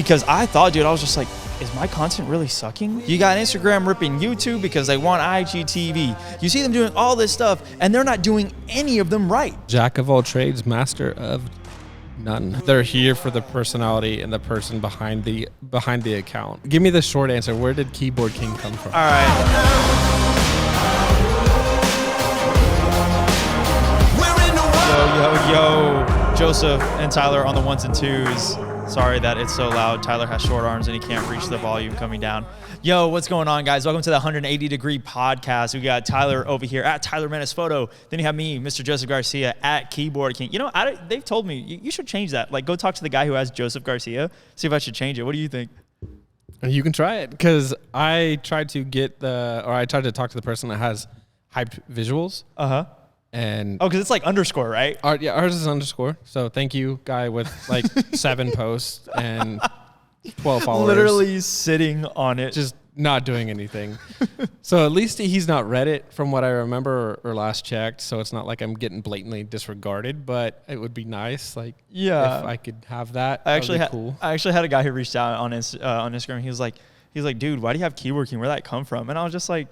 because I thought, dude, I was just like, is my content really sucking? You got Instagram ripping YouTube because they want IGTV. You see them doing all this stuff, and they're not doing any of them right. Jack of all trades, master of none. They're here for the personality and the person behind the account. Give me the short answer. Where did Keyboard King come from? All right. Yo, Joseph and Tyler on the ones and twos. Sorry that it's so loud. Tyler has short arms and he can't reach the volume coming down. Yo, what's going on, guys? Welcome to the 180 Degree Podcast. We got Tyler over here at Tyler Menace Photo. Then you have me, Mr. Joseph Garcia at Keyboard King. You know, they've told me you should change that. Like, go talk to the guy who has Joseph Garcia. See if I should change it. What do you think? You can try it, because I tried to talk to the person that has hyped visuals. And because it's like underscore, right? Ours is underscore. So thank you, guy with like 7 posts and 12 followers. Literally sitting on it, just not doing anything. So at least he's not read it from what I remember or last checked. So it's not like I'm getting blatantly disregarded, but it would be nice. Like, if I could have that. I actually had a guy who reached out on Instagram. He was like, dude, why do you have Keyboard King? Where'd that come from? And I was just like,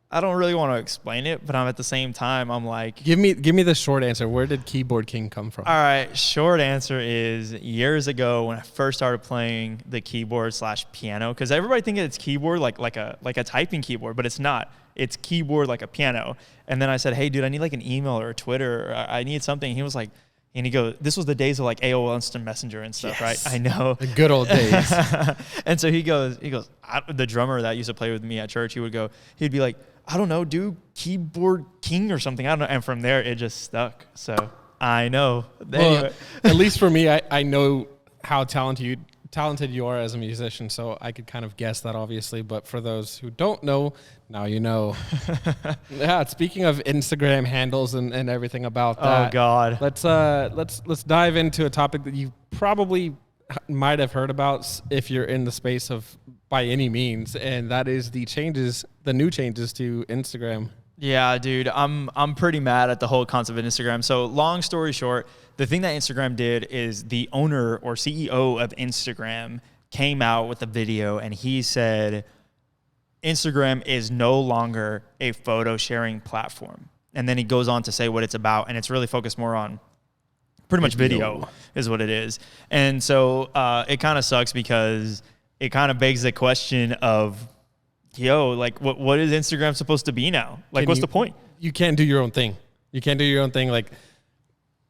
I don't really want to explain it, but I'm at the same time, I'm like... Give me the short answer. Where did Keyboard King come from? All right, short answer is years ago when I first started playing the keyboard / piano, because everybody thinks it's keyboard like a typing keyboard, but it's not. It's keyboard like a piano. And then I said, hey, dude, I need like an email or a Twitter. Or I need something. He was like... And he goes, this was the days of like AOL Instant Messenger and stuff, yes. Right? I know. The good old days. And so he goes, the drummer that used to play with me at church, he'd be like, I don't know, dude, Keyboard King or something. I don't know. And from there, it just stuck. So I know. Well, anyway. At least for me, I know how talented you are as a musician, so I could kind of guess that, obviously. But for those who don't know, now you know. Yeah. Speaking of Instagram handles and everything about that. Oh God. Let's dive into a topic that you probably might have heard about if you're in the space of by any means, and that is the new changes to Instagram. Yeah, dude, I'm pretty mad at the whole concept of Instagram. So long story short, the thing that Instagram did is the owner or CEO of Instagram came out with a video and he said Instagram is no longer a photo sharing platform. And then he goes on to say what it's about, and it's really focused more on pretty much video is what it is. And so it kind of sucks because it kind of begs the question of, like, what is Instagram supposed to be now? Like, what's the point? You can't do your own thing. Like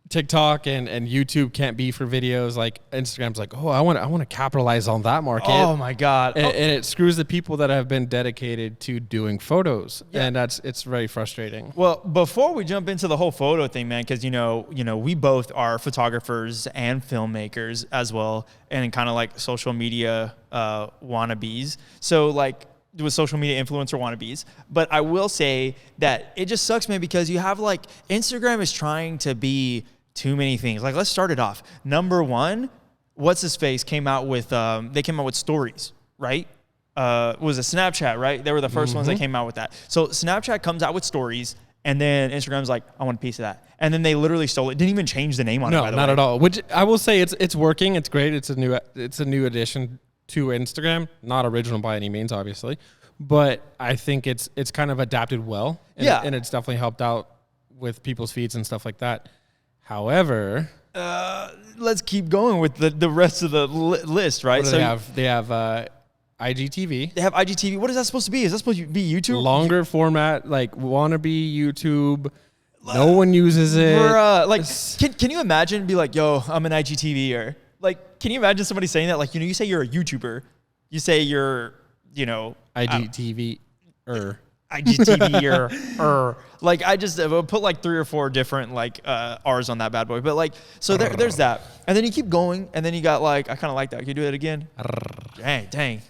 TikTok and YouTube can't be for videos. Like Instagram's like, I want to capitalize on that market. Oh my God. And it screws the people that have been dedicated to doing photos. Yeah. And it's very frustrating. Well, before we jump into the whole photo thing, man, because, you know, we both are photographers and filmmakers as well, and kind of like social media wannabes. So like, with social media influencer wannabes. But I will say that it just sucks, man, because you have like Instagram is trying to be too many things. Like, let's start it off. Number one, what's his face came out with they came out with stories, right? Was a Snapchat, right? They were the first ones that came out with that. So Snapchat comes out with stories, and then Instagram's like, I want a piece of that. And then they literally stole it. Didn't even change the name on it, by the way. No, not at all. Which I will say it's working. It's great. It's a new addition to Instagram, not original by any means, obviously, but I think it's kind of adapted well, and it's definitely helped out with people's feeds and stuff like that. However, let's keep going with the rest of the list, right? What do they have IGTV. They have IGTV. What is that supposed to be? Is that supposed to be YouTube? Longer format, like wannabe YouTube. No one uses it. Like, can you imagine? Be like, yo, I'm an IGTVer. Like, can you imagine somebody saying that? Like, you say you're a YouTuber. You say you're, IGTV-er. IGTV-er. Like, I just put like 3 or 4 different like R's on that bad boy. But like, so there's that. And then you keep going, and then you got like, I kind of like that. Can you do that again? Dang.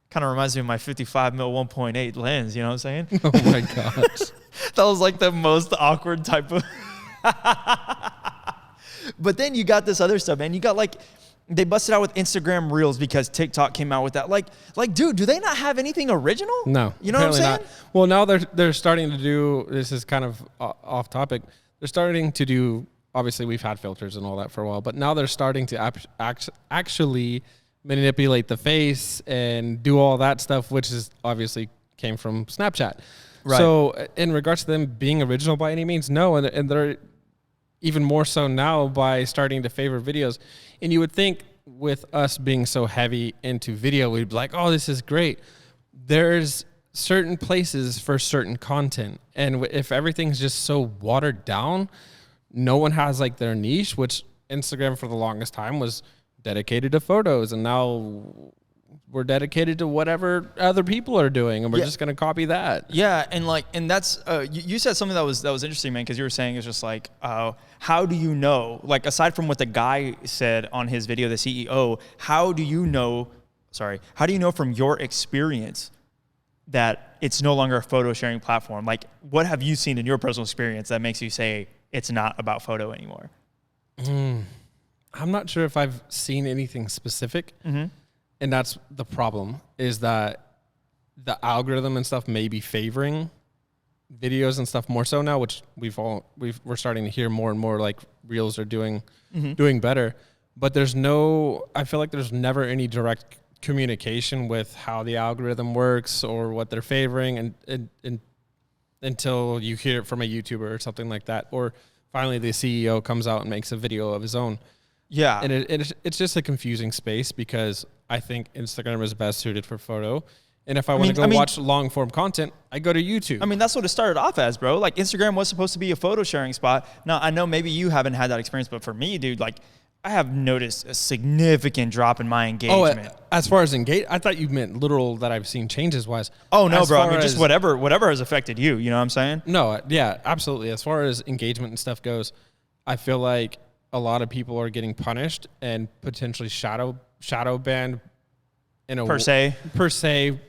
Kind of reminds me of my 55mm 1.8 lens. You know what I'm saying? Oh my gosh. That was like the most awkward type of. But then you got this other stuff, man. You got like, they busted out with Instagram Reels because TikTok came out with that. Like, dude, do they not have anything original? No. You know what I'm saying? Not. Well, now they're starting to do, this is kind of off topic. They're starting to do, obviously we've had filters and all that for a while, but now they're starting to actually manipulate the face and do all that stuff, which is obviously came from Snapchat. Right. So in regards to them being original by any means, no. And they're even more so now by starting to favor videos. And you would think with us being so heavy into video, we'd be like, oh, this is great. There's certain places for certain content. And if everything's just so watered down, no one has like their niche, which Instagram for the longest time was dedicated to photos. And now we're dedicated to whatever other people are doing, and we're just going to copy that. Yeah. And that's, you said something that was interesting, man. Cause you were saying it's just like, how do you know, like, aside from what the guy said on his video, the CEO, how do you know from your experience that it's no longer a photo sharing platform? Like, what have you seen in your personal experience that makes you say it's not about photo anymore? I'm not sure if I've seen anything specific. Mm-hmm. And that's the problem, is that the algorithm and stuff may be favoring videos and stuff more so now, which we're starting to hear more and more, like Reels are doing better. But I feel like there's never any direct communication with how the algorithm works or what they're favoring and until you hear it from a YouTuber or something like that. Or finally the CEO comes out and makes a video of his own. Yeah. And it's just a confusing space, because I think Instagram is best suited for photo. And if I want to watch long form content, I go to YouTube. I mean, that's what it started off as, bro. Like, Instagram was supposed to be a photo sharing spot. Now, I know maybe you haven't had that experience, but for me, dude, like, I have noticed a significant drop in my engagement. Oh, as far as I thought you meant literal that I've seen changes wise. Oh, no, bro. I mean, just whatever has affected you. You know what I'm saying? No, yeah, absolutely. As far as engagement and stuff goes, I feel like a lot of people are getting punished and potentially shadow banned per se,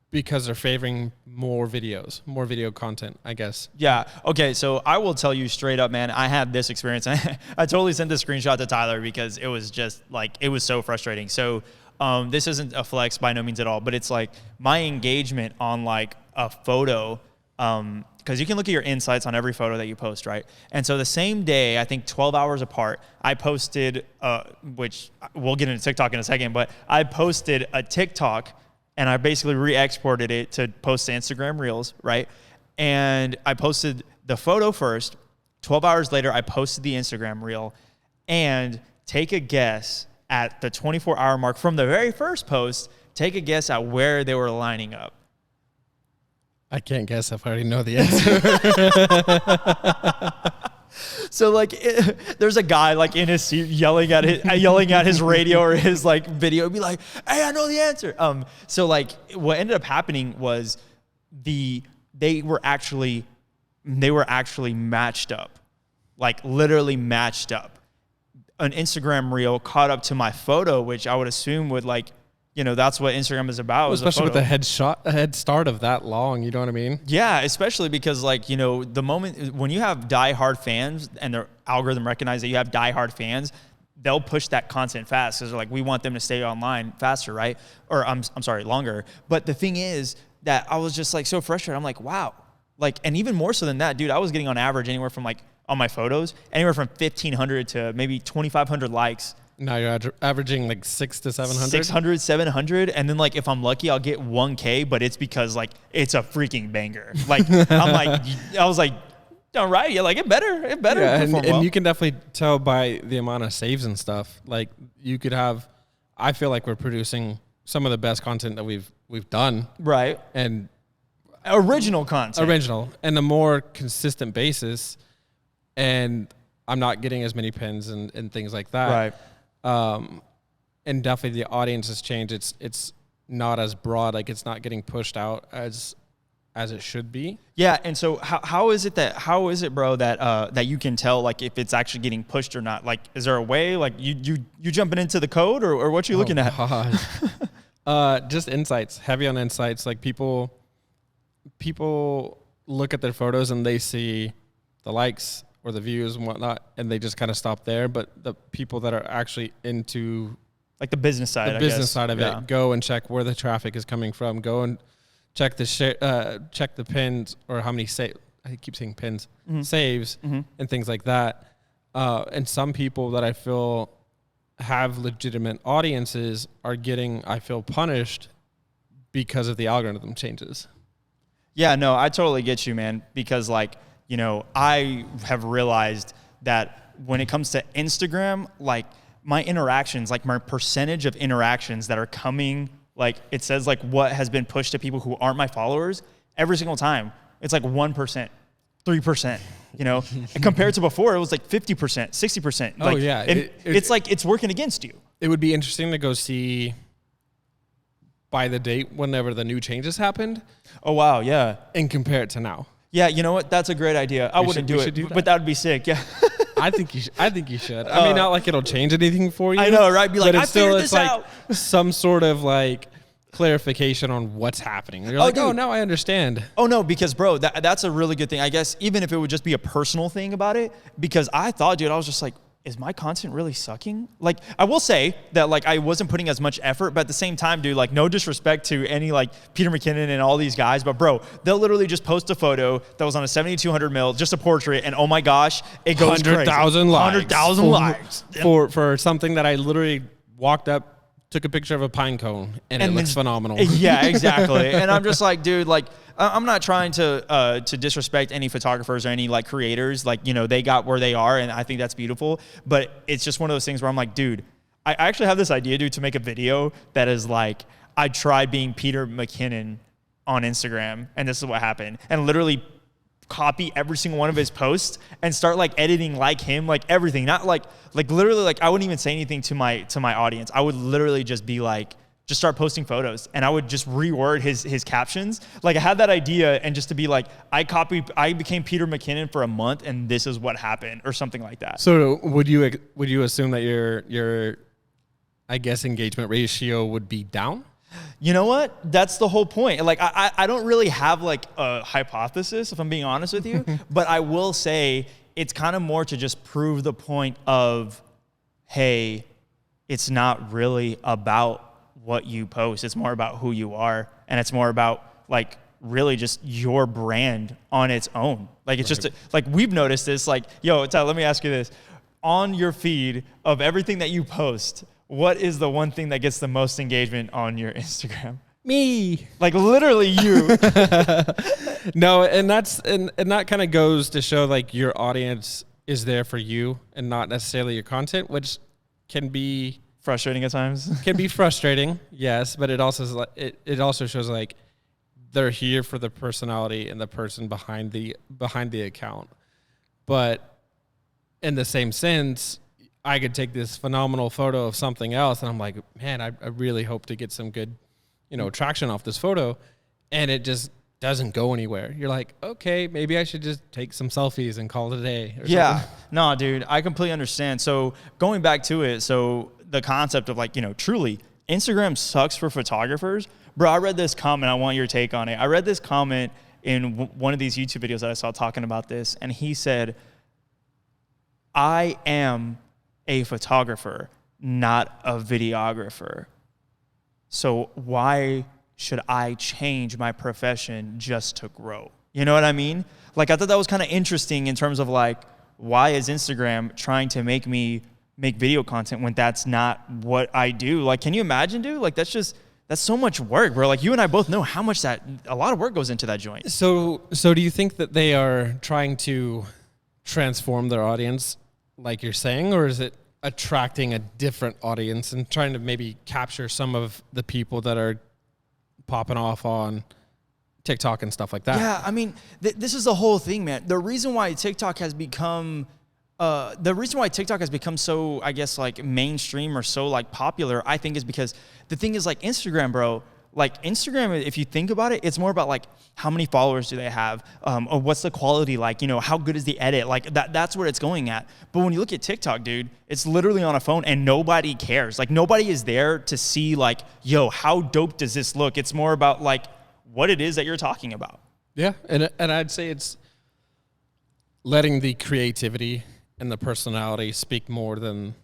because they're favoring more video content, I guess. Yeah. Okay. So I will tell you straight up, man, I had this experience. I totally sent this screenshot to Tyler because it was just like, it was so frustrating. So this isn't a flex by no means at all, but it's like my engagement on like a photo, because you can look at your insights on every photo that you post, right? And so the same day, I think 12 hours apart, I posted, which we'll get into TikTok in a second, but I posted a TikTok and I basically re-exported it to post to Instagram Reels, right? And I posted the photo first. 12 hours later, I posted the Instagram Reel. And take a guess at the 24-hour mark from the very first post, take a guess at where they were lining up. I can't guess if I already know the answer. So like, there's a guy like in his seat yelling at his radio or his like video, be like, "Hey, I know the answer." So like, what ended up happening was they were actually matched up, like literally matched up. An Instagram Reel caught up to my photo, which I would assume would like, you know, that's what Instagram is about. Especially with the head start of that long, you know what I mean? Yeah, especially because like, you know, the moment when you have diehard fans and their algorithm recognizes that you have diehard fans, they'll push that content fast because they're like, we want them to stay online faster, right? Or I'm sorry, longer. But the thing is that I was just like so frustrated. I'm like, wow. Like, and even more so than that, dude, I was getting on average anywhere from like on my photos, anywhere from 1,500 to maybe 2,500 likes. Now you're averaging like 600 to 700? 600, 700. And then like, if I'm lucky, I'll get 1K, but it's because like, it's a freaking banger. Like, I was like, all right. Yeah. Like it better. Yeah, and you can definitely tell by the amount of saves and stuff. Like you could have, I feel like we're producing some of the best content that we've done. Right. And original content. And a more consistent basis. And I'm not getting as many pins and things like that. Right. And definitely the audience has changed. It's not as broad, like it's not getting pushed out as it should be. Yeah, and so how is it, bro, that you can tell like if it's actually getting pushed or not? Like, is there a way like you jumping into the code or what you looking at? Just insights, heavy on insights. Like people look at their photos and they see the likes or the views and whatnot, and they just kind of stop there. But the people that are actually into like the business side, side of it, go and check where the traffic is coming from. Go and check check the pins or how many I keep saying pins, saves and things like that. And some people that I feel have legitimate audiences are getting, I feel, punished because of the algorithm changes. Yeah, no, I totally get you, man. Because like, you know, I have realized that when it comes to Instagram, like my interactions, like my percentage of interactions that are coming, like it says like what has been pushed to people who aren't my followers every single time. It's like 1%, 3%, you know, and compared to before, it was like 50%, 60%. Like, oh yeah. It's like, it's working against you. It would be interesting to go see by the date whenever the new changes happened. Oh, wow. Yeah. And compare it to now. Yeah. You know what? That's a great idea. I wouldn't do it, but that would be sick. Yeah. I think you should. I mean, not like it'll change anything for you. I know, right? Be like, I figured this out. Some sort of like clarification on what's happening. You're like, oh, now I understand. Oh, no, because, bro, that's a really good thing. I guess even if it would just be a personal thing about it, because I thought, dude, I was just like, is my content really sucking? Like, I will say that, like, I wasn't putting as much effort, but at the same time, dude, like, no disrespect to any, like, Peter McKinnon and all these guys, but, bro, they'll literally just post a photo that was on a 7200 mil, just a portrait, and oh my gosh, it goes 100,000 likes. 100,000 likes. For something that I literally walked up, took a picture of a pine cone, and it looks phenomenal. Yeah, exactly. And I'm just like, dude, like, I'm not trying to disrespect any photographers or any like creators. Like, you know, they got where they are, and I think that's beautiful. But it's just one of those things where I'm like, dude, I actually have this idea, dude, to make a video that is like, I tried being Peter McKinnon on Instagram, and this is what happened. And literally copy every single one of his posts and start like editing like him, like everything. Not like literally, like I wouldn't even say anything to my audience. I would literally just be like, just start posting photos, and I would just reword his captions. Like I had that idea, and just to be like, I became Peter McKinnon for a month, and this is what happened, or something like that. So would you assume that your I guess engagement ratio would be down? You know what? That's the whole point. Like I don't really have like a hypothesis, if I'm being honest with you, but I will say it's kind of more to just prove the point of, hey, it's not really about what you post. It's more about who you are, and it's more about like really just your brand on its own. Like it's just like we've noticed this. Like, yo, Tyler, let me ask you this: on your feed of everything that you post, what is the one thing that gets the most engagement on your Instagram? Me. Like literally you. No, and that kind of goes to show like your audience is there for you and not necessarily your content, which can be frustrating at times. Can be frustrating, yes, but it also is like it also shows like they're here for the personality and the person behind the account. But in the same sense, I could take this phenomenal photo of something else, and I'm like, man, I really hope to get some good, traction off this photo, and it just doesn't go anywhere. You're like, okay, maybe I should just take some selfies and call it a day. Or something. No, dude, I completely understand. So going back to it, so the concept of like, truly Instagram sucks for photographers. Bro, I read this comment. I want your take on it. I read this comment in one of these YouTube videos that I saw talking about this. And he said, I am a photographer, not a videographer. So why should I change my profession just to grow? You know what I mean? Like, I thought that was kind of interesting in terms of like, why is Instagram trying to make me make video content when that's not what I do? Like, can you imagine, dude? Like, that's so much work, bro. Like, you and I both know how much a lot of work goes into that joint. So do you think that they are trying to transform their audience, like you're saying, or is it attracting a different audience and trying to maybe capture some of the people that are popping off on TikTok and stuff like that? Yeah, I mean, this is the whole thing, man. The reason why TikTok has become so, I guess, like mainstream or so like popular, I think is because the thing is like Instagram, bro. Like Instagram, if you think about it, it's more about like how many followers do they have, or what's the quality like, how good is the edit? Like that's what it's going at. But when you look at TikTok, dude, it's literally on a phone and nobody cares. Like nobody is there to see like, yo, how dope does this look? It's more about like what it is that you're talking about. Yeah, and I'd say it's letting the creativity and the personality speak more than,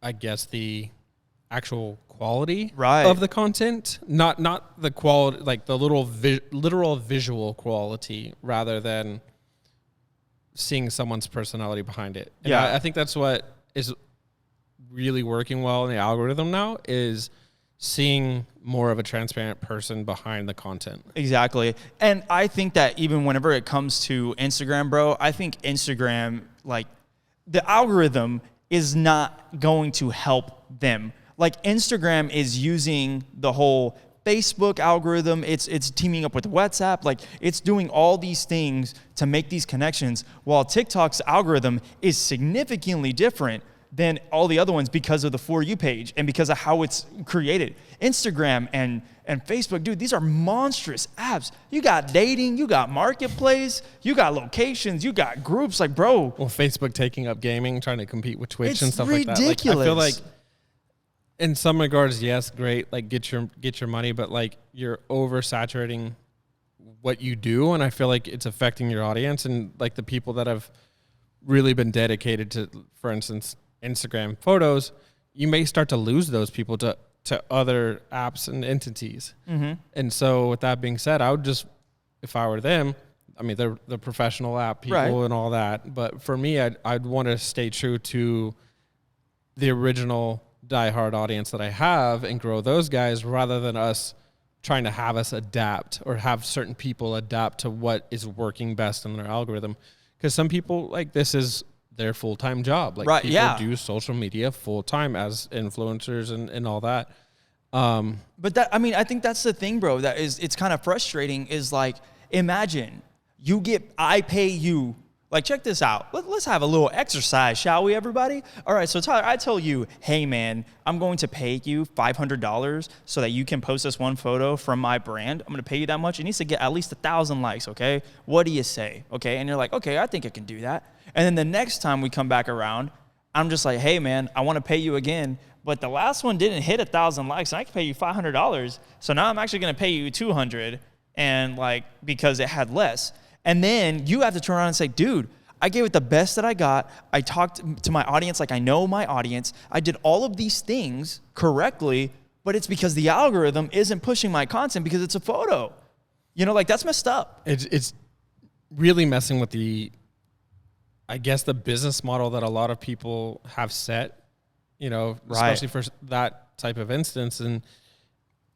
I guess, the actual quality of the content, not the quality, like the literal visual quality, rather than seeing someone's personality behind it. And I think that's what is really working well in the algorithm now is seeing more of a transparent person behind the content. Exactly. And I think that even whenever it comes to Instagram, bro, I think Instagram, like, the algorithm is not going to help them. Like, Instagram is using the whole Facebook algorithm. It's teaming up with WhatsApp. Like, it's doing all these things to make these connections, while TikTok's algorithm is significantly different than all the other ones because of the For You page and because of how it's created. Instagram and Facebook, dude, these are monstrous apps. You got dating, you got marketplace, you got locations, you got groups. Like, bro. Well, Facebook taking up gaming, trying to compete with Twitch and stuff ridiculous. like that. Like, I feel like in some regards, yes, great, like get your money, but like you're oversaturating what you do, and I feel like it's affecting your audience and like the people that have really been dedicated to, for instance, Instagram photos. You may start to lose those people to other apps and entities. Mm-hmm. And so with that being said, I would just, if I were them, I mean, they're the professional app people and all that, but for me, I'd want to stay true to the original diehard audience that I have and grow those guys, rather than us trying to have us adapt or have certain people adapt to what is working best in their algorithm. Because some people, like, this is their full-time job. Like, people do social media full-time as influencers and all that. But that, I mean, I think that's the thing, bro, that is, it's kind of frustrating, is like, imagine I pay you. Like, check this out. Let's have a little exercise, shall we, everybody? All right, so Tyler, I tell you, hey, man, I'm going to pay you $500 so that you can post this one photo from my brand. I'm going to pay you that much. It needs to get at least 1,000 likes, okay? What do you say, okay? And you're like, okay, I think I can do that. And then the next time we come back around, I'm just like, hey, man, I want to pay you again, but the last one didn't hit 1,000 likes, and I can pay you $500. So now I'm actually going to pay you $200, and like, because it had less. And then you have to turn around and say, dude, I gave it the best that I got. I talked to my audience like I know my audience. I did all of these things correctly, but it's because the algorithm isn't pushing my content because it's a photo. You know, like, that's messed up. It's really messing with I guess, the business model that a lot of people have set, you know, especially for that type of instance. And,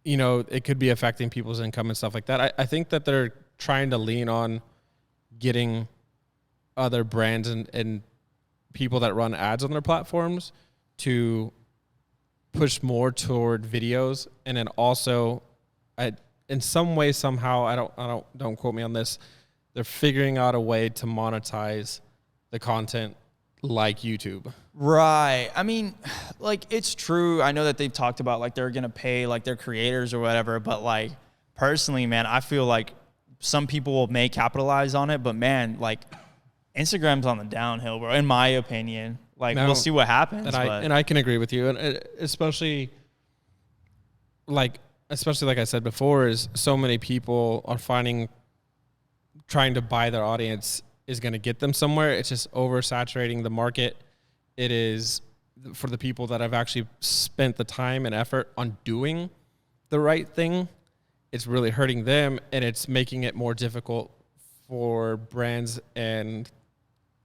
you know, it could be affecting people's income and stuff like that. I think that they're trying to lean on getting other brands and people that run ads on their platforms to push more toward videos. And then also, in some way, somehow, don't quote me on this, they're figuring out a way to monetize the content like YouTube. Right. I mean, like, it's true. I know that they've talked about, like, they're going to pay, like, their creators or whatever, but, like, personally, man, I feel like some people may capitalize on it, but man, like, Instagram's on the downhill, bro, in my opinion. Like, we'll see what happens. And I can agree with you. And especially like I said before, is so many people are trying to buy their audience is going to get them somewhere. It's just oversaturating the market. It is, for the people that have actually spent the time and effort on doing the right thing, it's really hurting them, and it's making it more difficult for brands and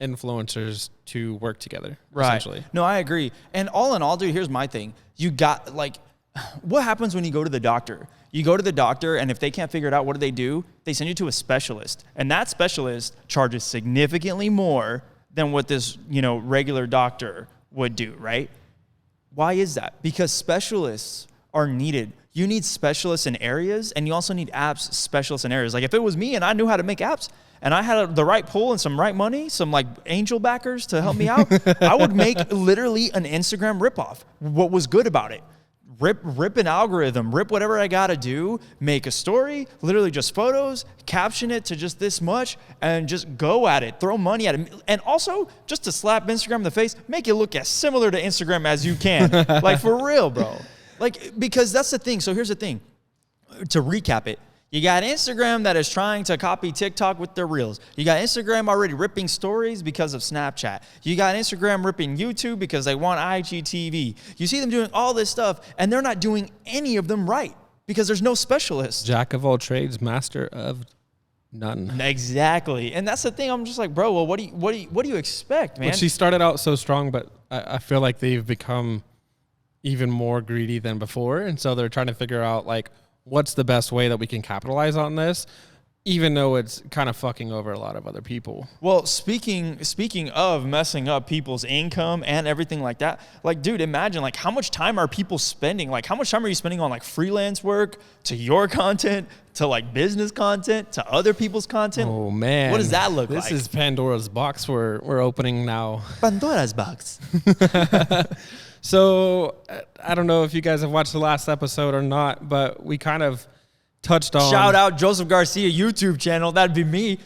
influencers to work together. Right. Essentially. No, I agree. And all in all, dude, here's my thing. You got, like, what happens when you go to the doctor? You go to the doctor, and if they can't figure it out, what do? They send you to a specialist. And that specialist charges significantly more than what this, regular doctor would do, right? Why is that? Because specialists are needed. You need specialists in areas, and you also need apps specialists in areas. Like, if it was me and I knew how to make apps, and I had the right pool and some right money, some like angel backers to help me out, I would make literally an Instagram ripoff. What was good about it? Rip an algorithm, rip whatever I gotta do, make a story, literally just photos, caption it to just this much, and just go at it, throw money at it. And also, just to slap Instagram in the face, make it look as similar to Instagram as you can. Like, for real, bro. Like, because that's the thing. So here's the thing. To recap it, you got Instagram that is trying to copy TikTok with their reels. You got Instagram already ripping stories because of Snapchat. You got Instagram ripping YouTube because they want IGTV. You see them doing all this stuff, and they're not doing any of them right because there's no specialists. Jack of all trades, master of None. Exactly. And that's the thing. I'm just like, bro, well, what do you expect, man? But she started out so strong, but I feel like they've become even more greedy than before. And so they're trying to figure out like, what's the best way that we can capitalize on this, even though it's kind of fucking over a lot of other people. Well, speaking of messing up people's income and everything like that, like, dude, imagine, like, how much time are people spending? Like, how much time are you spending on, like, freelance work, to your content, to, like, business content, to other people's content? Oh, man. What does that look like? This is Pandora's box we're opening now. Pandora's box. So, I don't know if you guys have watched the last episode or not, but we kind of touched on... Shout out Joseph Garcia YouTube channel. That'd be me.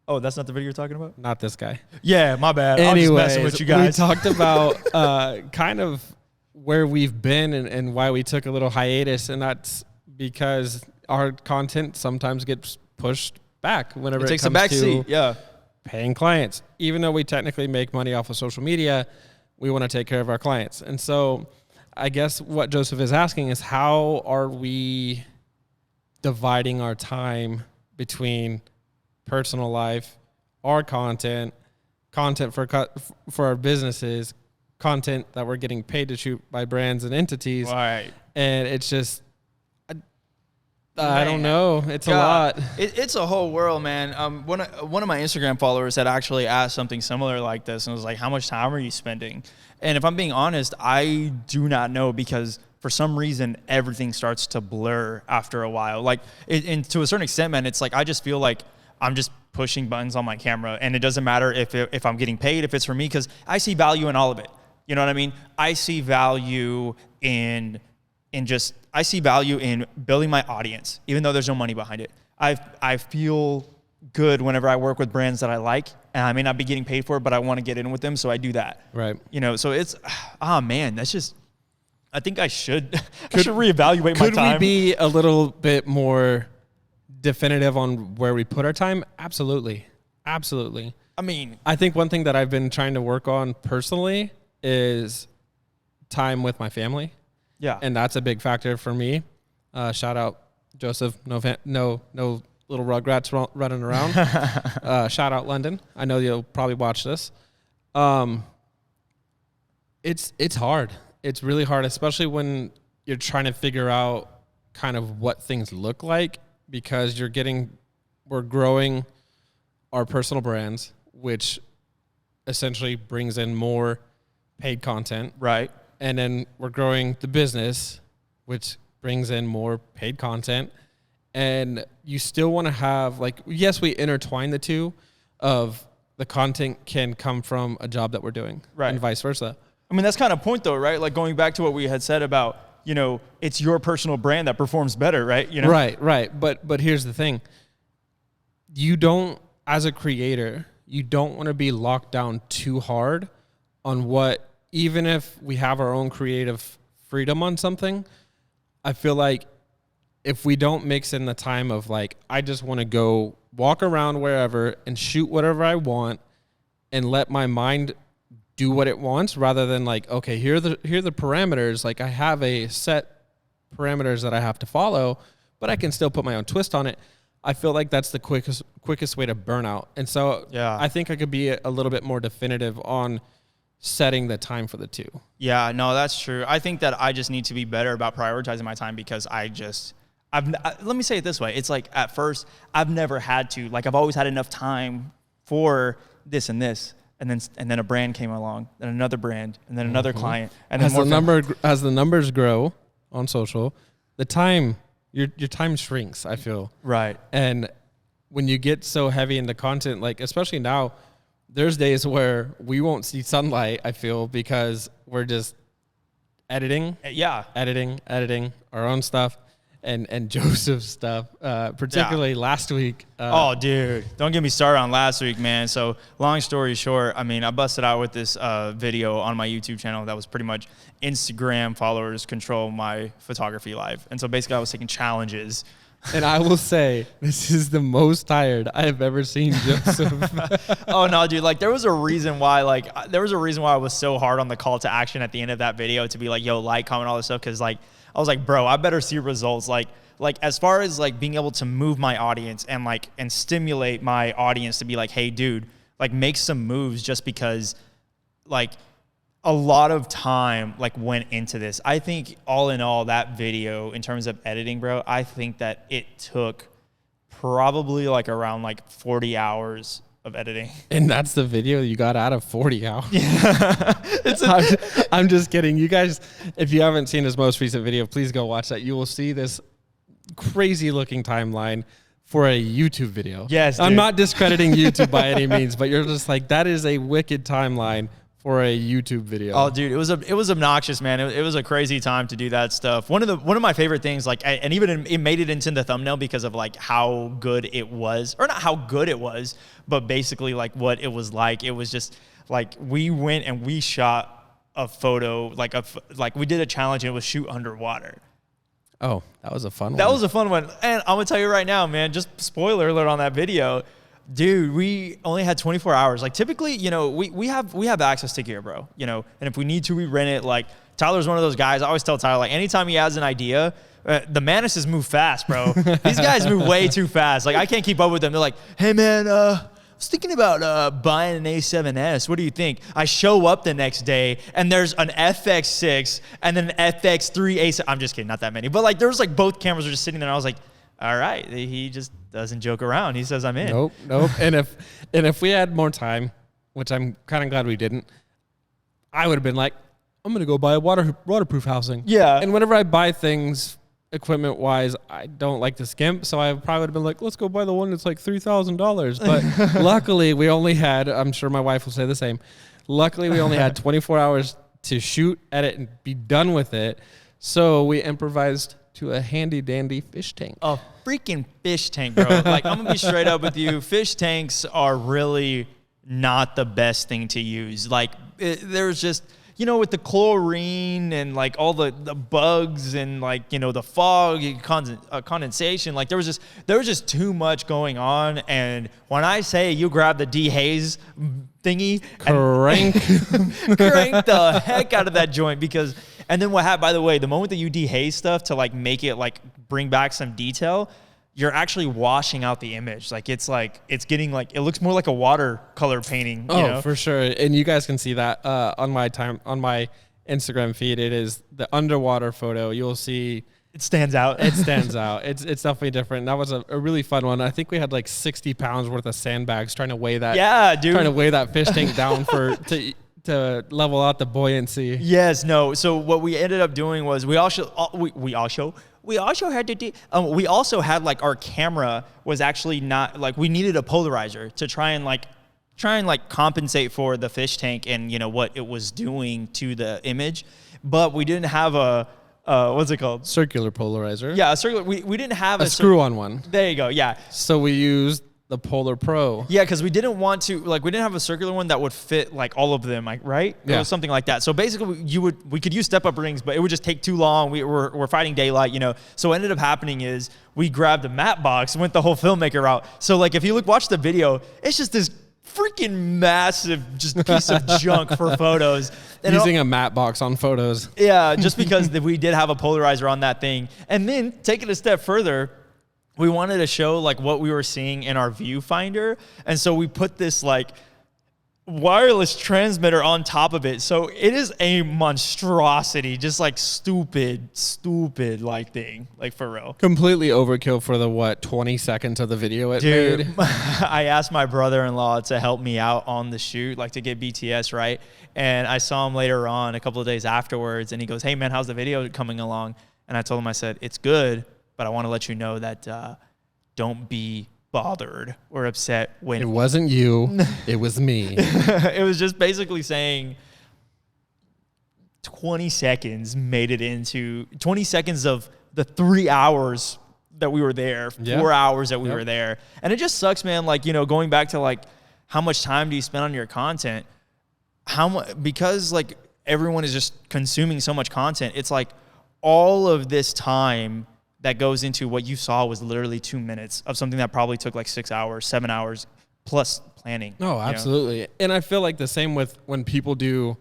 Oh, that's not the video you're talking about? Not this guy. Yeah, my bad. Anyways, I'm just messing with you guys. We talked about kind of where we've been and why we took a little hiatus, and that's because our content sometimes gets pushed back whenever it takes comes a back to seat. Yeah. paying clients. Even though we technically make money off of social media, we want to take care of our clients. And so I guess what Joseph is asking is, how are we dividing our time between personal life, our content for our businesses, content that we're getting paid to shoot by brands and entities. Right. And it's just, I don't know. It's a lot. It's a whole world, man. One of my Instagram followers had actually asked something similar like this, and was like, how much time are you spending? And if I'm being honest, I do not know, because for some reason, everything starts to blur after a while. Like, and to a certain extent, man, it's like, I just feel like I'm just pushing buttons on my camera, and it doesn't matter if I'm getting paid, if it's for me, because I see value in all of it. You know what I mean? I see value in building my audience, even though there's no money behind it. I feel good whenever I work with brands that I like, and I may not be getting paid for it, but I want to get in with them, so I do that. Right. You know, so it's, man, that's just, I think I should reevaluate my time. Could we be a little bit more definitive on where we put our time? Absolutely. Absolutely. I mean, I think one thing that I've been trying to work on personally is time with my family. Yeah. And that's a big factor for me. Shout out Joseph. No little rugrats running around. Shout out London. I know you'll probably watch this. It's hard. It's really hard, especially when you're trying to figure out kind of what things look like, because we're growing our personal brands, which essentially brings in more paid content. Right. And then we're growing the business, which brings in more paid content. And you still want to have, like, yes, we intertwine the two of the content can come from a job that we're doing, right, and vice versa. I mean, that's kind of point though, right? Like, going back to what we had said about, you know, it's your personal brand that performs better, right? You know? Right. But here's the thing. You don't, as a creator, you don't want to be locked down too hard on what, even if we have our own creative freedom on something, I feel like if we don't mix in the time of, like, I just want to go walk around wherever and shoot whatever I want and let my mind do what it wants, rather than like, okay, here are the parameters. Like, I have a set parameters that I have to follow, but I can still put my own twist on it. I feel like that's the quickest way to burn out. And so yeah, I think I could be a little bit more definitive on setting the time for the two. Yeah, no, that's true. I think that I just need to be better about prioritizing my time, because let me say it this way. It's like, at first, I've never had to, like, I've always had enough time for this and this. And then a brand came along, then another brand, and then another client, and then as the numbers grow on social, the time your time shrinks, I feel. Right. And when you get so heavy into content, like, especially now, there's days where we won't see sunlight, I feel, because we're just editing our own stuff. And Joseph's stuff, particularly last week. Oh, dude, don't get me started on last week, man. So, long story short, I mean, I busted out with this video on my YouTube channel that was pretty much Instagram followers control my photography life. And so basically I was taking challenges. And I will say, this is the most tired I have ever seen Joseph. Oh, no, dude. Like, there was a reason why I was so hard on the call to action at the end of that video to be like, yo, like, comment, all this stuff. Because, like, I was like, bro, I better see results. Like as far as like being able to move my audience and like, and stimulate my audience to be like, hey dude, like make some moves, just because like a lot of time like went into this. I think all in all, that video in terms of editing, bro, I think that it took probably like around like 40 hours of editing. And that's the video you got out of 40 hours. Yeah. I'm just kidding. You guys, if you haven't seen his most recent video, please go watch that. You will see this crazy looking timeline for a YouTube video. Yes, dude. I'm not discrediting YouTube by any means, but you're just like, that is a wicked timeline for a YouTube video. Oh, dude, it was obnoxious, man. It was a crazy time to do that stuff. One of my favorite things, like, and even it made it into the thumbnail because of like how good it was, or not how good it was, but basically like what it was like. It was just like we went and we shot a photo, like we did a challenge, and it was shoot underwater. Oh, that was a fun one. That was a fun one, and I'm gonna tell you right now, man. Just spoiler alert on that video. Dude, we only had 24 hours. Like typically, you know, we have access to gear, bro. You know, and if we need to, we rent it. Like Tyler's one of those guys. I always tell Tyler, like anytime he has an idea, the Manises move fast, bro. These guys move way too fast. Like I can't keep up with them. They're like, hey man, I was thinking about buying an A7S. What do you think? I show up the next day and there's an FX6 and then an FX3 A7. I'm just kidding, not that many. But like there was like both cameras were just sitting there, and I was like, all right, he just doesn't joke around. He says I'm in. Nope. and if we had more time, which I'm kind of glad we didn't, I would have been like, I'm gonna go buy a waterproof housing. Yeah. And whenever I buy things equipment wise, I don't like to skimp, so I probably would have been like, let's go buy the one that's like $3,000. But luckily, we only had, I'm sure my wife will say the same. Luckily, we only had 24 hours to shoot, edit, and be done with it. So we improvised to a handy dandy fish tank. A freaking fish tank, bro. Like I'm gonna be straight up with you. Fish tanks are really not the best thing to use. Like there's just, you know, with the chlorine and like all the bugs and like, you know, the fog, condensation, like there was just too much going on. And when I say you grab the dehaze thingy, crank the heck out of that joint, because, and then what happened, by the way, the moment that you dehaze stuff to like make it like bring back some detail, you're actually washing out the image. Like it's getting like, it looks more like a watercolor painting. Oh, you know? for sure. And you guys can see that on my Instagram feed. It is the underwater photo. You'll see it stands out. It stands out. It's definitely different. That was a really fun one. I think we had like 60 pounds worth of sandbags trying to weigh that. Yeah, dude. Trying to weigh that fish tank down to level out the buoyancy. Yes, no. So what we ended up doing was we also had like our camera was actually not, like we needed a polarizer to try and compensate for the fish tank and, you know, what it was doing to the image, but we didn't have a what's it called? Circular polarizer. Yeah, a circular. We didn't have a screw-on one. There you go. Yeah. So we used the Polar Pro. Yeah, because we didn't want to, like, we didn't have a circular one that would fit like all of them, like, right? Yeah. It was something like that. So basically, we could use step-up rings, but it would just take too long. We're fighting daylight, you know. So what ended up happening is we grabbed a matte box and went the whole filmmaker route. So like, if you watch the video, it's just this freaking massive just piece of junk for photos. And using a matte box on photos. Yeah, just because we did have a polarizer on that thing. And then take it a step further, we wanted to show like what we were seeing in our viewfinder. And so we put this like wireless transmitter on top of it. So it is a monstrosity, just like stupid like thing, like for real. Completely overkill for the 20 seconds of the video it made. I asked my brother-in-law to help me out on the shoot, like to get BTS right. And I saw him later on a couple of days afterwards, and he goes, hey man, how's the video coming along? And I told him, I said, it's good, but I want to let you know that don't be bothered or upset when it wasn't you, it was me. It was just basically saying 20 seconds made it into 20 seconds of the 3 hours that we were there, 4 hours that we were there. And it just sucks, man. Like, you know, going back to like, how much time do you spend on your content? Because like everyone is just consuming so much content. It's like all of this time that goes into what you saw was literally 2 minutes of something that probably took like 6 hours, 7 hours plus planning. No, absolutely. You know? And I feel like the same with when people do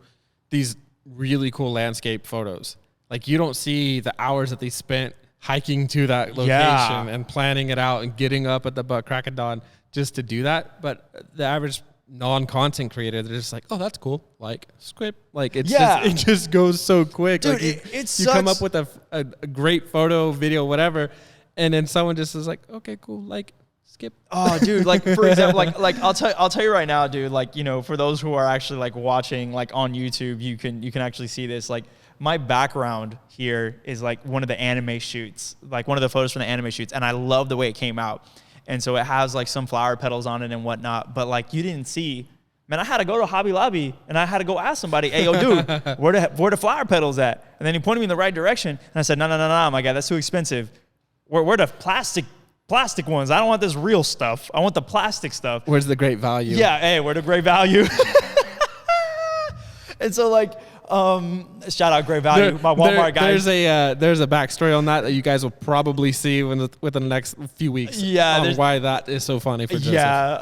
these really cool landscape photos. Like you don't see the hours that they spent hiking to that location and planning it out and getting up at the crack of dawn just to do that. But the average non-content creator, they're just like, oh, that's cool. Like script, like it just goes so quick. Dude, like it you come up with a great photo, video, whatever, and then someone just is like, okay, cool, like skip. Oh, dude, like for example, like I'll tell you right now, dude. Like, you know, for those who are actually like watching like on YouTube, you can actually see this. Like my background here is like one of the anime shoots, like one of the photos from the anime shoots, and I love the way it came out. And so it has like some flower petals on it and whatnot. But like you didn't see, man, I had to go to Hobby Lobby and I had to go ask somebody, hey, yo, dude, where the flower petals at? And then he pointed me in the right direction. And I said, no, my guy, that's too expensive. Where the plastic ones? I don't want this real stuff. I want the plastic stuff. Where's the great value? Yeah, hey, where the great value? And so like, shout out Great Value, my Walmart guys. There's a backstory on that you guys will probably see within the next few weeks. Yeah, on why that is so funny for Joseph. Yeah,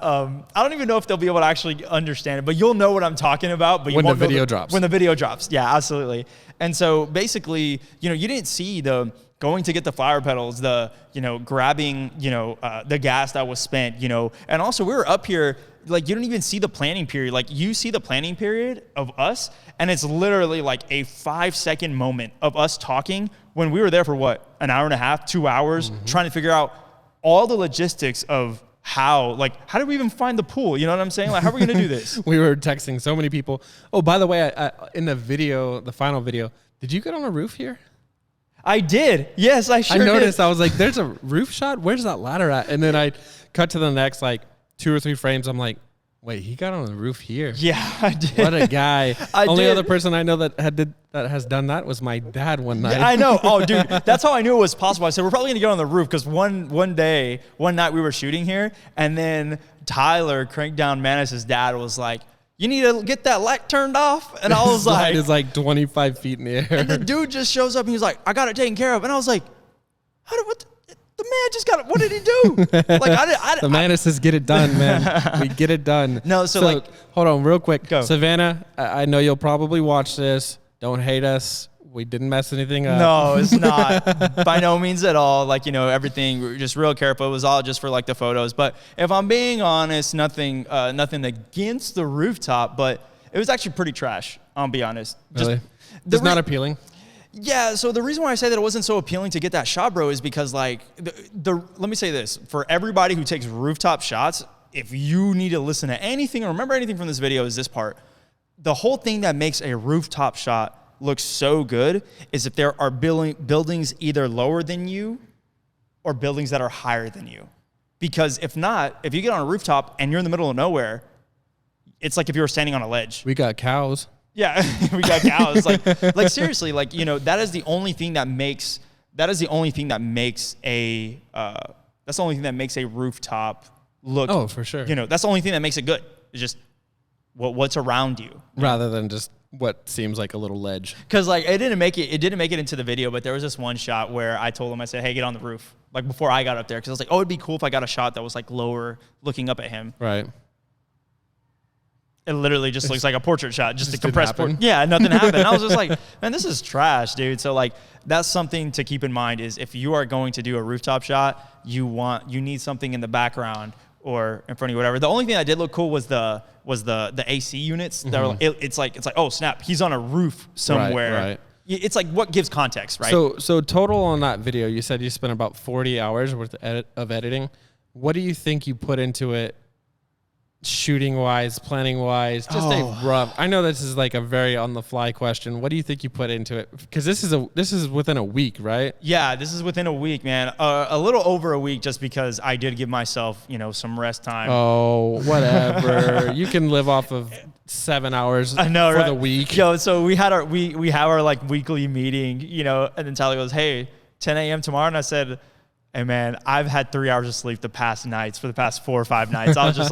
I don't even know if they'll be able to actually understand it, but you'll know what I'm talking about. But when the video drops. When the video drops, yeah, absolutely. And so basically, you know, you didn't see the going to get the flower petals, the, you know, grabbing, you know, the gas that was spent, you know, and also we were up here. Like you don't even see the planning period. Like you see the planning period of us, and it's literally like a 5-second moment of us talking when we were there for what, an hour and a half, 2 hours, trying to figure out all the logistics of how did we even find the pool? You know what I'm saying? Like, how are we gonna do this? We were texting so many people. Oh, by the way, I, in the video, the final video, did you get on a roof here? I did. Yes, I sure did. I noticed. Did. I was like, there's a roof shot? Where's that ladder at? And then I cut to the next, like, 2 or 3 frames. I'm like, wait, he got on the roof here. Yeah, I did. What a guy. Only other person I know that has done that was my dad one night. Yeah, I know. Oh, dude, that's how I knew it was possible. I said, we're probably going to get on the roof because one night we were shooting here, and then Tyler, Crankdown Manis's dad, was like, you need to get that light turned off. And I was like, light is like 25 feet in the air. And the dude just shows up and he's like, I got it taken care of. And I was like, the man just got it. What did he do? Like, the Manis says, get it done, man. We get it done. No, so like, hold on real quick. Go. Savannah, I know you'll probably watch this. Don't hate us. We didn't mess anything up. No, it's not. By no means at all. Like, you know, everything, we were just real careful. It was all just for like the photos. But if I'm being honest, nothing against the rooftop, but it was actually pretty trash. I'll be honest. Really? Just not appealing? Yeah, so the reason why I say that it wasn't so appealing to get that shot, bro, is because like let me say this, for everybody who takes rooftop shots, if you need to listen to anything or remember anything from this video, is this part. The whole thing that makes a rooftop shot look so good is if there are buildings either lower than you or buildings that are higher than you. Because if not, if you get on a rooftop and you're in the middle of nowhere, it's like if you were standing on a ledge. We got cows. Yeah, we got cows. like seriously, like, you know, that is the only thing that makes a rooftop look. Oh, for sure. You know, that's the only thing that makes it good. It's just what's around you, rather than just what seems like a little ledge. Because like it didn't make it into the video, but there was this one shot where I told him, I said, hey, get on the roof, like before I got up there, because I was like, oh, it'd be cool if I got a shot that was like lower, looking up at him. Right. It literally just looks like a portrait shot, just a compressed portrait. Yeah, nothing happened. I was just like, man, this is trash, dude. So like, that's something to keep in mind is if you are going to do a rooftop shot, you need something in the background or in front of you, whatever. The only thing that did look cool was the AC units. That were like, it's like, oh snap, he's on a roof somewhere. Right. It's like what gives context, right? So total on that video, you said you spent about 40 hours worth of editing. What do you think you put into it? Shooting wise, planning wise, just a rough. I know this is like a very on the fly question. What do you think you put into it? Because this is within a week, right? Yeah, this is within a week, man. A little over a week, just because I did give myself, you know, some rest time. Oh, whatever. You can live off of 7 hours for the week. Yo, so we have our like weekly meeting, you know, and then Tyler goes, hey, 10 a.m. tomorrow, and I said, hey man, I've had 3 hours of sleep the past 4 or 5 nights. I was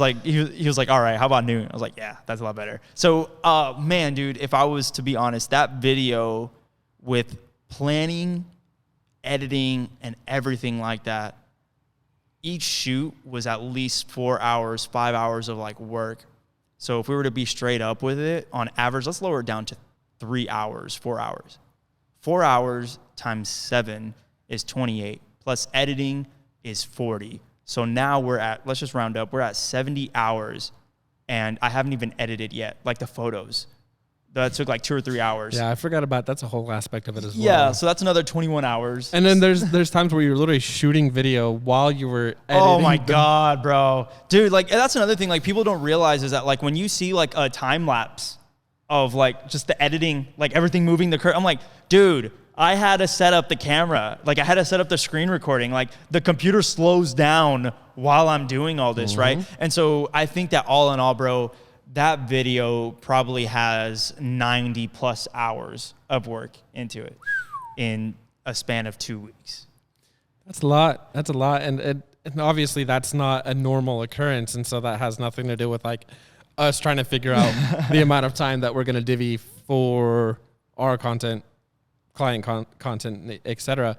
like, he was like, all right, how about noon? I was like, yeah, that's a lot better. So, man, dude, if I was to be honest, that video with planning, editing, and everything like that, each shoot was at least 4 hours, 5 hours of like work. So if we were to be straight up with it, on average, let's lower it down to 3 hours, 4 hours. 4 hours times 7 is 28, plus editing is 40. So now we're at, let's just round up, we're at 70 hours, and I haven't even edited yet, like the photos. That took like 2 or 3 hours. Yeah, I forgot about that's a whole aspect of it as well. Yeah, so that's another 21 hours. And then there's times where you're literally shooting video while you were editing. Oh my God, bro. Dude, like that's another thing like people don't realize is that like when you see like a time lapse of like just the editing, like everything moving the curve, I'm like, dude, I had to set up the camera. Like I had to set up the screen recording. Like the computer slows down while I'm doing all this, right? And so I think that all in all, bro, that video probably has 90 plus hours of work into it in a span of 2 weeks. That's a lot. That's a lot. And obviously that's not a normal occurrence. And so that has nothing to do with like us trying to figure out the amount of time that we're going to divvy for our content, client content, et cetera.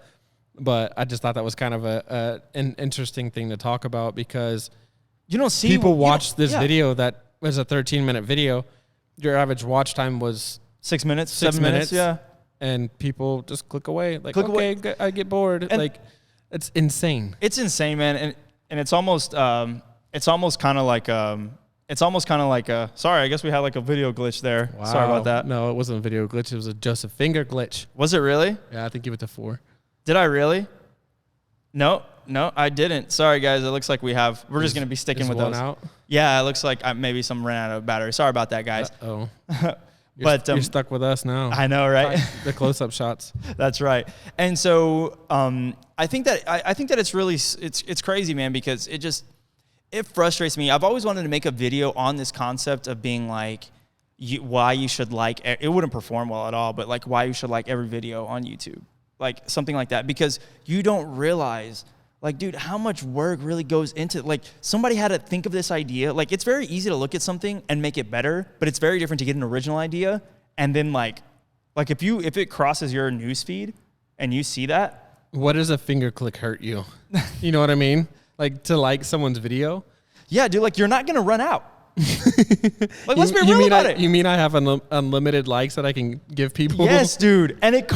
But I just thought that was kind of an interesting thing to talk about because you don't see people watch this video that was a 13-minute video. Your average watch time was 6 minutes, 7 minutes. Yeah. And people just click away. Like, click okay, away. I get bored. And like, it's insane. It's insane, man. And it's almost kind of like, sorry, I guess we had like a video glitch there. Wow. Sorry about that. No, it wasn't a video glitch. It was a Joseph Finger glitch. Was it really? Yeah, I think give it to 4. Did I really? No, I didn't. Sorry, guys. It looks like we're just going to be sticking with those. Out? Yeah, it looks like maybe some ran out of battery. Sorry about that, guys. Oh. But you're stuck with us now. I know, right? The close-up shots. That's right. And so I think that it's really it's crazy, man, because it frustrates me. I've always wanted to make a video on this concept of being like why you should like it wouldn't perform well at all, but like why you should like every video on YouTube. Like something like that, because you don't realize, like, dude, how much work really goes into it. Like somebody had to think of this idea. Like it's very easy to look at something and make it better, but it's very different to get an original idea. And then like if it crosses your news feed and you see that. What does a finger click hurt you? You know what I mean? Like to like someone's video. Yeah, dude, like you're not going to run out. Like let's be real about it. You mean I have unlimited likes that I can give people? Yes, dude. And it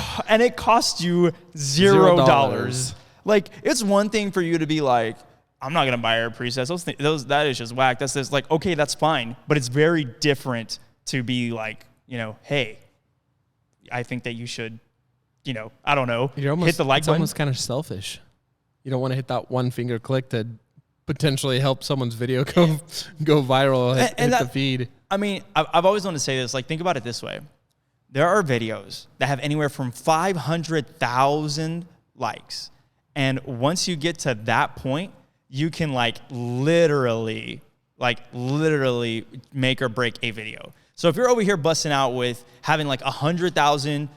costs you $0. Like it's one thing for you to be like, I'm not gonna buy her presets. That is just whack. That's just like, okay, that's fine. But it's very different to be like, hey, I think that you should, I don't know, hit the like button. It's almost kind of selfish. You don't want to hit that one finger click to potentially help someone's video go viral, hit the feed. I mean, I've always wanted to say this. Like, think about it this way. There are videos that have anywhere from 500,000 likes. And once you get to that point, you can literally make or break a video. So if you're over here busting out with having like 100,000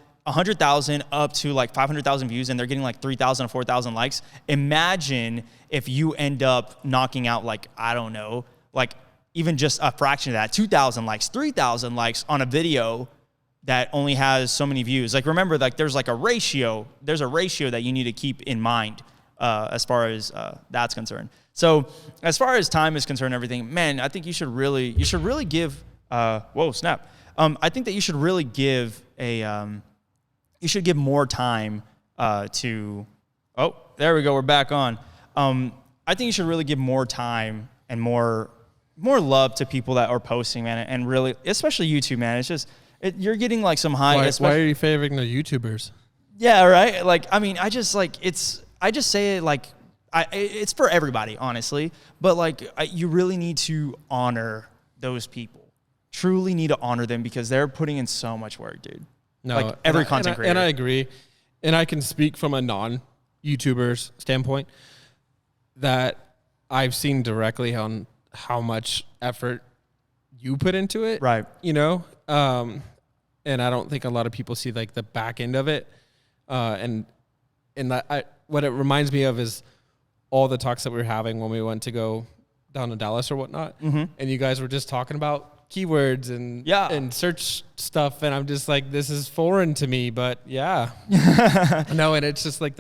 up to like 500,000 views and they're getting like 3,000 or 4,000 likes, imagine if you end up knocking out like, I don't know, like even just a fraction of that, 2,000 likes, 3,000 likes on a video that only has so many views. Like remember, like there's a ratio that you need to keep in mind as far as that's concerned. So as far as time is concerned, everything, man, I think you should really give, whoa, snap. I think that you should really give you should give more time to, oh, there we go, we're back on. I think you should really give more time and more love to people that are posting, man, and really, especially YouTube, man. It's just, you're getting like some high. Why are you favoring the YouTubers? Yeah, right. Like, I mean, I just say it like, it's for everybody, honestly. But like, you really need to honor those people. Truly need to honor them because they're putting in so much work, dude. No, like every content creator. And I agree. And I can speak from a non-YouTuber's standpoint that I've seen directly on how much effort you put into it. Right. And I don't think a lot of people see like the back end of it. And what it reminds me of is all the talks that we were having when we went to go down to Dallas or whatnot. Mm-hmm. And you guys were just talking about keywords and search stuff. And I'm just like, this is foreign to me, but yeah. No, and it's just like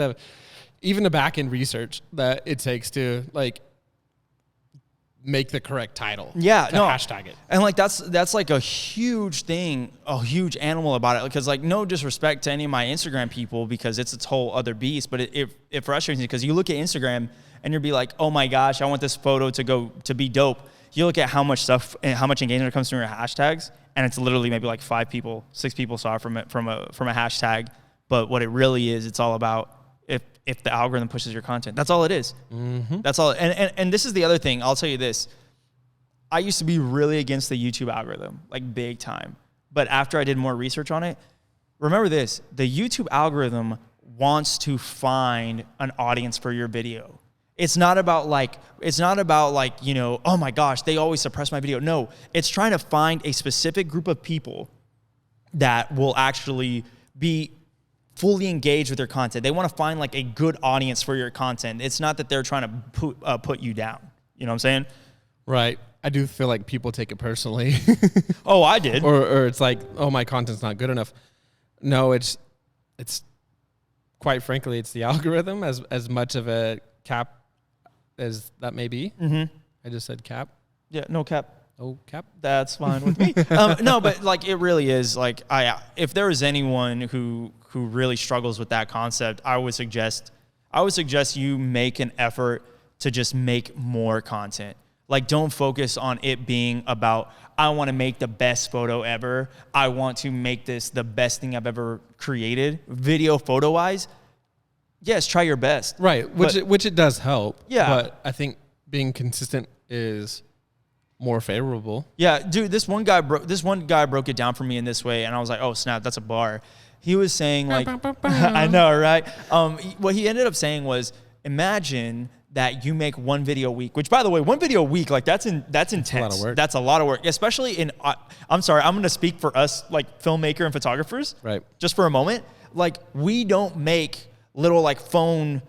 even the back end research that it takes to like make the correct title. Yeah, to hashtag it. And like that's like a huge thing, a huge animal about it. Because like no disrespect to any of my Instagram people, because it's its whole other beast. But it frustrates me because you look at Instagram and you'll be like, oh my gosh, I want this photo to be dope. You look at how much stuff and how much engagement comes from your hashtags, and it's literally maybe like 5 people, 6 people saw it from a hashtag. But what it really is, it's all about if the algorithm pushes your content. That's all it is. Mm-hmm. That's all. And this is the other thing. I'll tell you this. I used to be really against the YouTube algorithm, like big time. But after I did more research on it, remember this, the YouTube algorithm wants to find an audience for your video. It's not about like, you know, oh my gosh, they always suppress my video. No, it's trying to find a specific group of people that will actually be fully engaged with your content. They want to find like a good audience for your content. It's not that they're trying to put you down. You know what I'm saying? Right. I do feel like people take it personally. Oh, I did. Or it's like, oh, my content's not good enough. No, it's quite frankly, it's the algorithm as much of a cap as that may be. Mm-hmm. I just said cap. Yeah, no cap. Oh, cap. That's fine with me. No, but like it really is like if there is anyone who really struggles with that concept, I would suggest you make an effort to just make more content. Like don't focus on it being about, I want to make the best photo ever. I want to make this the best thing I've ever created, video photo wise. Yes, try your best. Right, which it does help. Yeah. But I think being consistent is more favorable. Yeah, dude, this one guy broke it down for me in this way, and I was like, oh snap, that's a bar. He was saying like, I know, right? What he ended up saying was, imagine that you make one video a week, which by the way, one video a week, like that's intense. That's a lot of work. That's a lot of work, especially in, I'm sorry, I'm going to speak for us like filmmaker and photographers. Right. Just for a moment. Like we don't make little like phone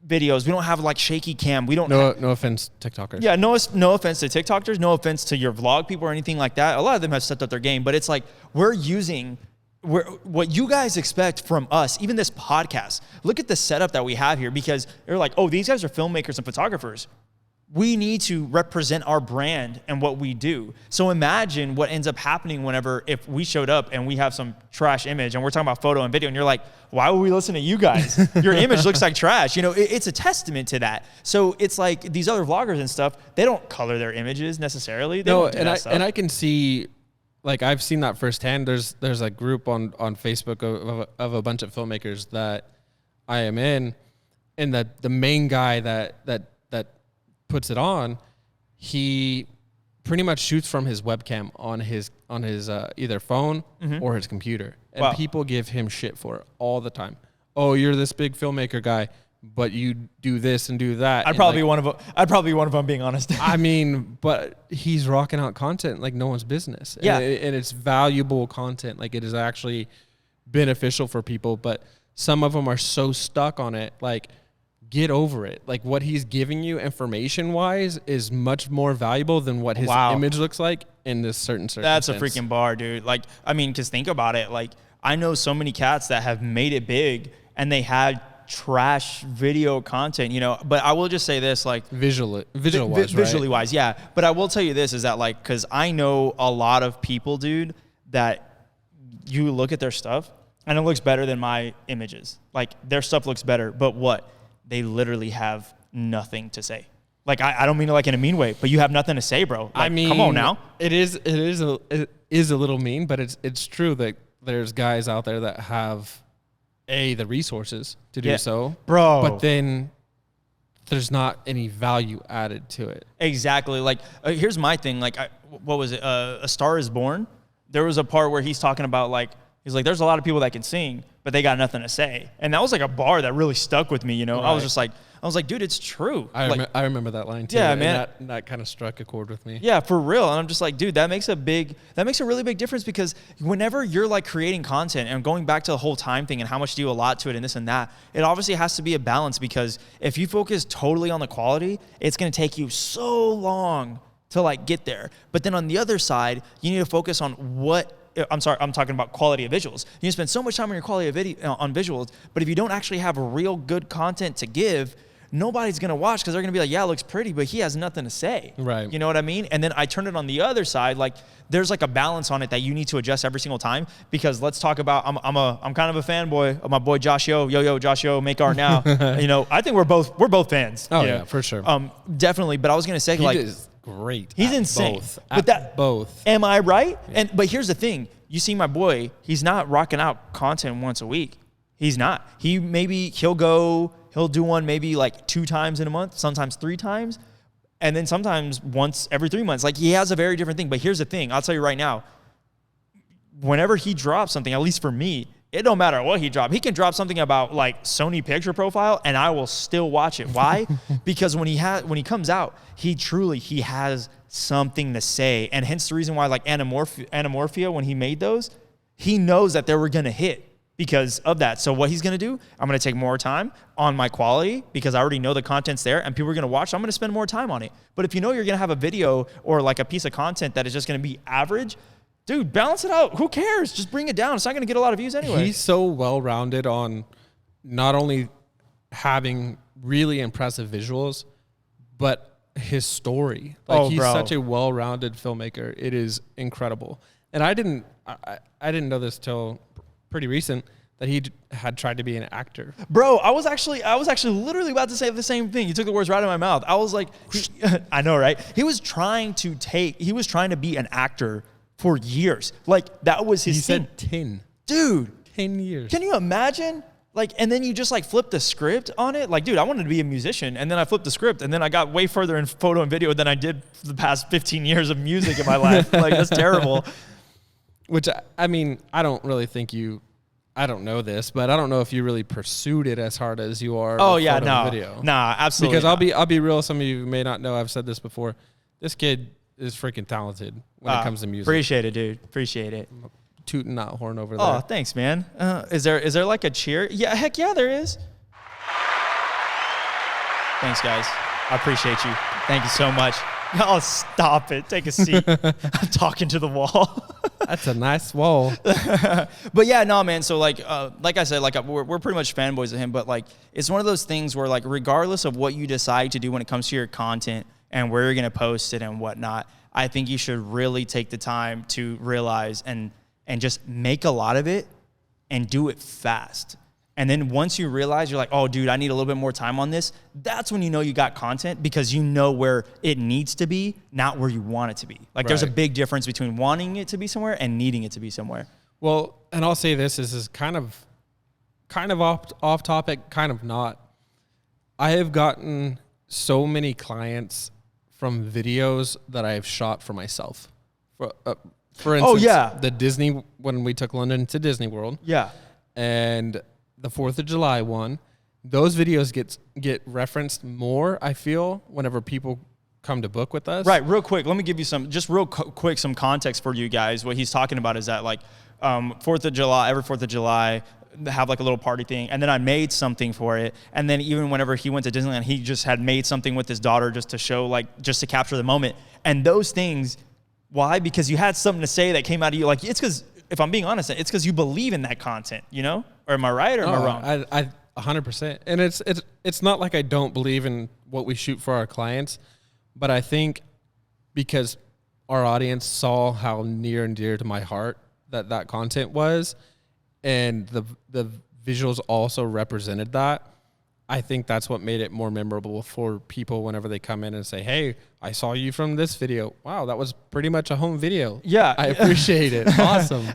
videos. We don't have like shaky cam. We don't. No offense, TikTokers. Yeah, no offense to TikTokers. No offense to your vlog people or anything like that. A lot of them have stepped up their game, but it's like we're using what you guys expect from us, even this podcast. Look at the setup that we have here, because they're like, oh, these guys are filmmakers and photographers. We need to represent our brand and what we do. So imagine what ends up happening if we showed up and we have some trash image and we're talking about photo and video and you're like, why would we listen to you guys? Your image looks like trash. You know, it's a testament to that. So it's like these other vloggers and stuff, they don't color their images necessarily. And I can see, like I've seen that firsthand. There's a group on Facebook of a bunch of filmmakers that I am in, and that the main guy that puts it on, he pretty much shoots from his webcam on his either phone or his computer, and people give him shit for it all the time. Oh, you're this big filmmaker guy, but you do this and do that. I'd probably be one of them, being honest. I mean, but he's rocking out content like no one's business. Yeah, and it's valuable content. Like it is actually beneficial for people, but some of them are so stuck on it. Like, get over it. Like what he's giving you information wise is much more valuable than what his image looks like in this certain circumstance. That's a freaking bar, dude. Like, I mean, cause think about it. Like I know so many cats that have made it big and they had trash video content, you know, but I will just say this, like visually wise, yeah. But I will tell you this is that like, cause I know a lot of people, dude, that you look at their stuff and it looks better than my images. Like their stuff looks better, but what? They literally have nothing to say. Like I don't mean it like in a mean way, but you have nothing to say, bro. Like, I mean, come on now. It is a little mean, but it's true that there's guys out there that have the resources to do so, bro. But then there's not any value added to it. Exactly. Like here's my thing. Like what was it? A Star Is Born. There was a part where he's talking about like. He's like, there's a lot of people that can sing, but they got nothing to say. And that was like a bar that really stuck with me, you know? Right. I was like, dude, it's true. I remember that line too. Yeah, man. That kind of struck a chord with me. Yeah, for real. And I'm just like, dude, that makes a really big difference, because whenever you're like creating content and going back to the whole time thing and how much do you allot to it and this and that, it obviously has to be a balance, because if you focus totally on the quality, it's going to take you so long to like get there. But then on the other side, you need to focus on I'm talking about quality of visuals. You spend so much time on your quality of video, on visuals, but if you don't actually have real good content to give, nobody's going to watch because they're going to be like, yeah, it looks pretty, but he has nothing to say. Right. You know what I mean? And then I turn it on the other side. Like there's like a balance on it that you need to adjust every single time, because let's talk about, I'm kind of a fanboy of my boy Josh Yo, Josh Yo, make art now. You know, I think we're both fans. Oh yeah, for sure. Definitely. But I was going to say he like, is great. He's insane. Both. But that both. Am I right? Yeah. But here's the thing. You see my boy, he's not rocking out content once a week. He's not. He'll do one maybe like 2 times in a month, sometimes 3 times, and then sometimes once every 3 months. Like he has a very different thing. But here's the thing. I'll tell you right now, whenever he drops something, at least for me, it don't matter what he dropped. He can drop something about like Sony picture profile and I will still watch it. Why? Because when he comes out, he has something to say. And hence the reason why like Anamorphia, when he made those, he knows that they were going to hit because of that. So what he's going to do, I'm going to take more time on my quality because I already know the content's there and people are going to watch. So I'm going to spend more time on it. But if you know you're going to have a video or like a piece of content that is just going to be average, dude, balance it out. Who cares? Just bring it down. It's not going to get a lot of views anyway. He's so well-rounded on not only having really impressive visuals, but his story. Like he's such a well-rounded filmmaker. It is incredible. And I didn't know this till pretty recent that he had tried to be an actor. Bro, I was actually literally about to say the same thing. You took the words right out of my mouth. I was like, I know, right? He was trying to be an actor for years. Like that was his thing. He said 10. Dude. 10 years. Can you imagine? Like, and then you just like flip the script on it. Like, dude, I wanted to be a musician, and then I flipped the script, and then I got way further in photo and video than I did for the past 15 years of music in my life. Like, that's terrible. Which, I mean, I don't know this, but I don't know if you really pursued it as hard as you are. Oh yeah, no, video. Nah, absolutely. Because I'll be real. Some of you may not know. I've said this before. This kid is freaking talented when it comes to music. Appreciate it, dude. Appreciate it. Tooting that horn over there. Oh, thanks, man. Is there like a cheer? Yeah, heck yeah, there is. Thanks, guys. I appreciate you. Thank you so much. Oh, stop it. Take a seat. I'm talking to the wall. That's a nice wall. But yeah, no, man. So like I said, like we're pretty much fanboys of him, but like it's one of those things where like regardless of what you decide to do when it comes to your content and where you're going to post it and whatnot, I think you should really take the time to realize and just make a lot of it and do it fast. And then once you realize you're like, oh, dude, I need a little bit more time on this, that's when you know you got content because you know where it needs to be, not where you want it to be. Like there's a big difference between wanting it to be somewhere and needing it to be somewhere. Well, and I'll say this is kind of off topic, kind of not. I have gotten so many clients from videos that I have shot for myself. For instance, the Disney, when we took London to Disney World. Yeah. And the 4th of July one, those videos get referenced more, I feel, whenever people come to book with us. Right, real quick, let me give you some context for you guys. What he's talking about is that like 4th of July, every 4th of July, have like a little party thing, and then I made something for it, and then even whenever he went to Disneyland, he just had made something with his daughter just to show, like, just to capture the moment. And those things, why? Because you had something to say that came out of you. Like, it's because, if I'm being honest, it's because you believe in that content, you know? Or am I right or am I wrong? I 100%. And it's not like I don't believe in what we shoot for our clients, but I think because our audience saw how near and dear to my heart that content was, and the visuals also represented that, I think that's what made it more memorable for people whenever they come in and say, hey, I saw you from this video. Wow, that was pretty much a home video. Yeah. I appreciate it. Awesome.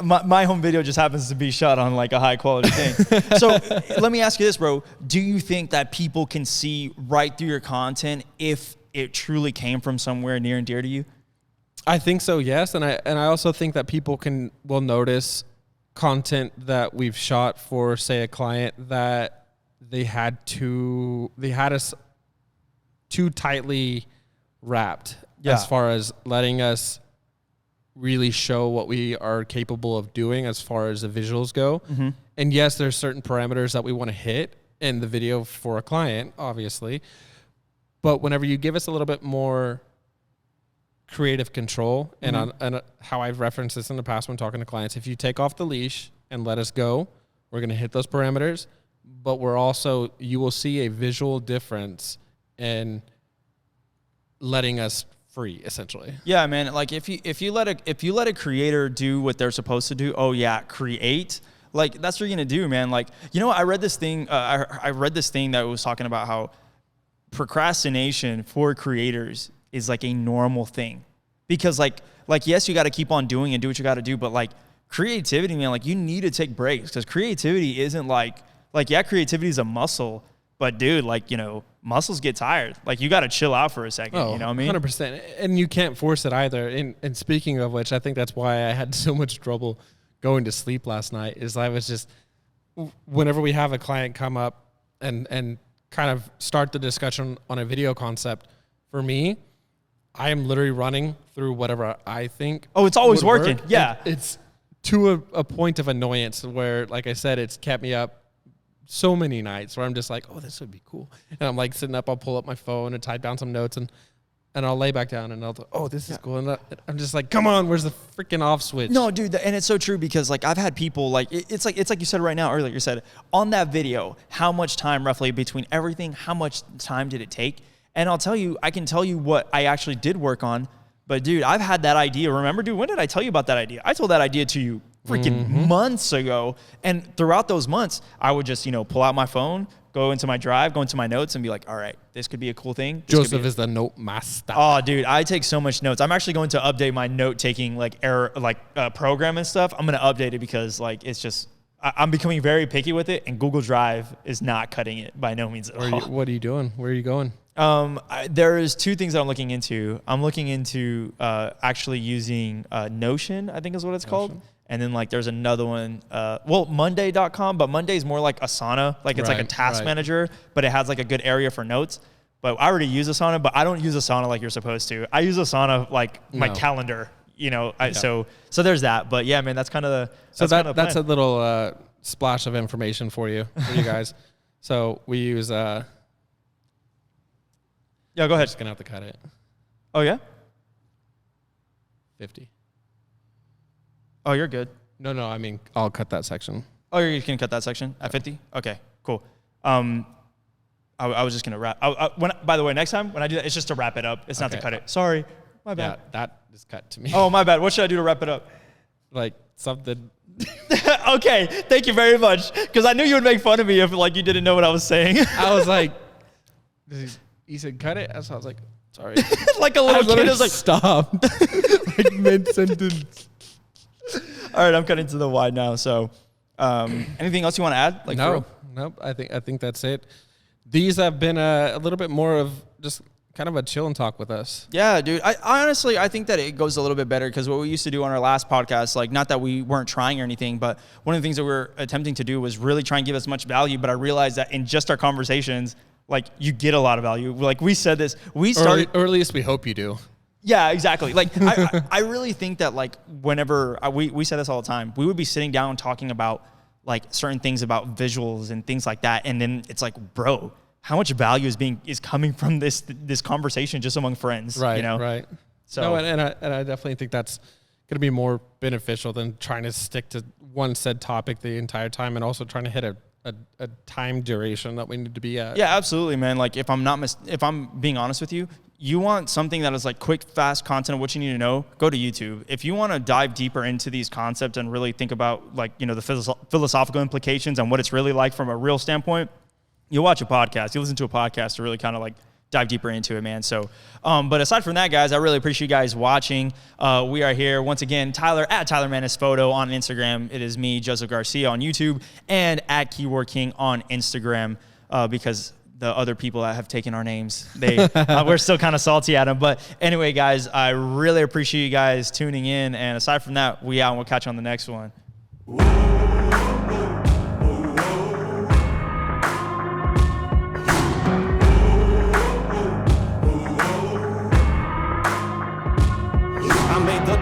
My home video just happens to be shot on like a high quality thing. So let me ask you this, bro. Do you think that people can see right through your content if it truly came from somewhere near and dear to you? I think so, yes. And I also think that people will notice content that we've shot for, say, a client that they had us too tightly wrapped as far as letting us really show what we are capable of doing as far as the visuals go. Mm-hmm. And yes, there's certain parameters that we want to hit in the video for a client, obviously. But whenever you give us a little bit more creative control, mm-hmm. and how I've referenced this in the past when talking to clients, if you take off the leash and let us go, we're going to hit those parameters. but you will see a visual difference in letting us free, essentially. Yeah, man. Like if you let a creator do what they're supposed to do, create. Like that's what you're gonna do, man. Like, you know what? I read this thing. I read this thing that was talking about how procrastination for creators is like a normal thing, because like yes, you got to keep on doing and do what you got to do, but like creativity, man, like you need to take breaks, because creativity isn't like creativity is a muscle, but dude, like, you know, muscles get tired. Like you got to chill out for a second. You know what I mean? 100%. And you can't force it either. And speaking of which, I think that's why I had so much trouble going to sleep last night. Is I was just, whenever we have a client come up and kind of start the discussion on a video concept, for me, I am literally running through whatever I think. Oh, it's always working. Yeah. It's to a point of annoyance where, like I said, it's kept me up so many nights where I'm just like, oh, this would be cool. And I'm like sitting up, I'll pull up my phone and type down some notes and I'll lay back down and I'll go, oh, this is cool. And I'm just like, come on, where's the freaking off switch? No, dude, and it's so true, because like I've had people like, it's like you said right now earlier, you said on that video, how much time roughly between everything, how much time did it take? And I'll tell you, I can tell you what I actually did work on. But dude, I've had that idea. Remember, dude, when did I tell you about that idea? I told that idea to you freaking months ago. And throughout those months, I would just, you know, pull out my phone, go into my drive, go into my notes and be like, all right, this could be a cool thing. Joseph is the note master. Oh, dude, I take so much notes. I'm actually going to update my note taking program and stuff. I'm going to update it because like, it's just, I'm becoming very picky with it, and Google Drive is not cutting it by no means at all. What are you doing? Where are you going? There is two things that I'm looking into. I'm looking into actually using Notion, I think is what it's called. And then like there's another one, Monday.com, but Monday's more like Asana. Like it's like a task manager, but it has like a good area for notes. But I already use Asana, but I don't use Asana like you're supposed to. I use Asana like my calendar, you know. So there's that. But yeah, man, that's kind of the that's a little splash of information for you guys. So we use yeah, go ahead. I'm just gonna have to cut it. Oh yeah? 50. Oh, you're good. No, I mean, I'll cut that section. Oh, you can cut that section at 50? Okay, cool. I was just gonna wrap. By the way, next time when I do that, it's just to wrap it up. It's not to cut it. Sorry, my bad. Yeah, that is cut to me. Oh, my bad. What should I do to wrap it up? Like something. Okay, thank you very much. Because I knew you would make fun of me if like you didn't know what I was saying. I was like, he said cut it. So I was like, sorry. Like a little kid is like, stop. Like mid-sentence. All right, I'm cutting to the wide now. So, anything else you want to add? Like, nope. I think that's it. These have been a little bit more of just kind of a chill and talk with us. Yeah, dude. I honestly think that it goes a little bit better, because what we used to do on our last podcast, like not that we weren't trying or anything, but one of the things that we're attempting to do was really try and give as much value. But I realized that in just our conversations, like you get a lot of value. Like we said this, we started, or at least we hope you do. Yeah, exactly. Like I really think that like whenever we say this all the time, we would be sitting down talking about like certain things about visuals and things like that, and then it's like, bro, how much value is coming from this conversation just among friends, right? You know? Right. So no, and I definitely think that's going to be more beneficial than trying to stick to one said topic the entire time, and also trying to hit a time duration that we need to be at. Yeah, absolutely, man. Like if I'm being honest with you, you want something that is like quick, fast content of what you need to know, go to YouTube. If you want to dive deeper into these concepts and really think about like, you know, the philosophical implications and what it's really like from a real standpoint, you'll watch a podcast. You listen to a podcast to really kind of like dive deeper into it, man. So, but aside from that, guys, I really appreciate you guys watching. We are here once again, Tyler at Tyler Manis Photo on Instagram. It is me, Joseph Garcia on YouTube, and at Keyword King on Instagram, because the other people that have taken our names, we're still kind of salty at them. But anyway, guys, I really appreciate you guys tuning in. And aside from that, we out and we'll catch you on the next one. I made the